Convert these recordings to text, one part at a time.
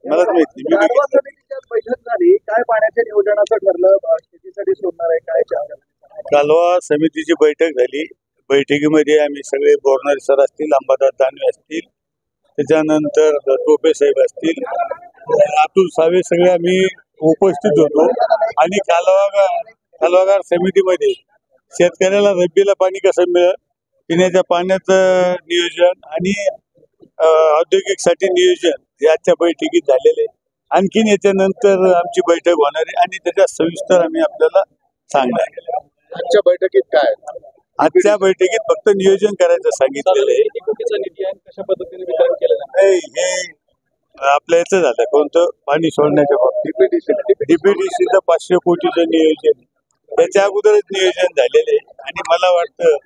मलाच माहिती मी गाढवा समितीची आज बैठक झाली. काय पाण्याच्या नियोजनाचं ठरलं? शेतीसाठी सोडणार आहे काय चाललं? कालवा समितीची बैठक झाली. बैठकीमध्ये आम्ही सगळे बोरणारे सर असतील, अंबादास दानवे असतील, त्याच्यानंतर टोपे साहेब असतील, अतुल सावे सगळे आम्ही उपस्थित होतो. आणि कालवागार समितीमध्ये शेतकऱ्याला रब्बीला पाणी कसं मिळेल, पिण्याच्या पाण्याचं नियोजन आणि औद्योगिकसाठी नियोजन हे आजच्या बैठकीत झालेले. आणखीन याच्यानंतर आमची बैठक होणार आहे आणि त्याच्यात सविस्तर आम्ही आपल्याला सांगणार आहे. आजच्या बैठकीत काय? आजच्या बैठकीत फक्त नियोजन करायचं सांगितलेलं आहे. निधी आहे कशा पद्धतीने वितरण केलं नाही, हे आपल्या याचं झालं कोणतं पाणी सोडण्याच्या बाबतीत डीपीडीसीचं 500 कोटीचं नियोजन त्याच्या अगोदरच नियोजन झालेलं आहे. आणि मला वाटतं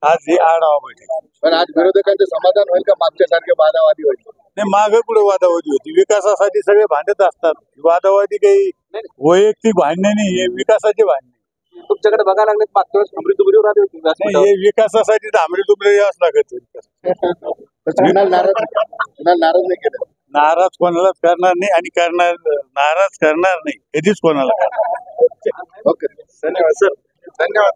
आज हे आढावा बैठक. पण आज विरोधकांचं समाधान होईल का? मागच्या सारखे वादावादी होईल? नाही, मागं पुढे वादावादी होती. विकासासाठी सगळे भांडत असतात. वादावादी काही वैयक्तिक भांडणे नाही, हे विकासाचे भांडणे. तुमच्याकडे बघायला लागले मागच्या वेळेस अमृतपुरीवर आले होते. नाही, हे विकासासाठी तांबडी तुमडे यावंच लागत. नाराज नाही केलं. नाराज कोणालाच करणार नाही आणि नाराज करणार नाही कधीच कोणाला करणार. ओके, धन्यवाद सर. धन्यवाद.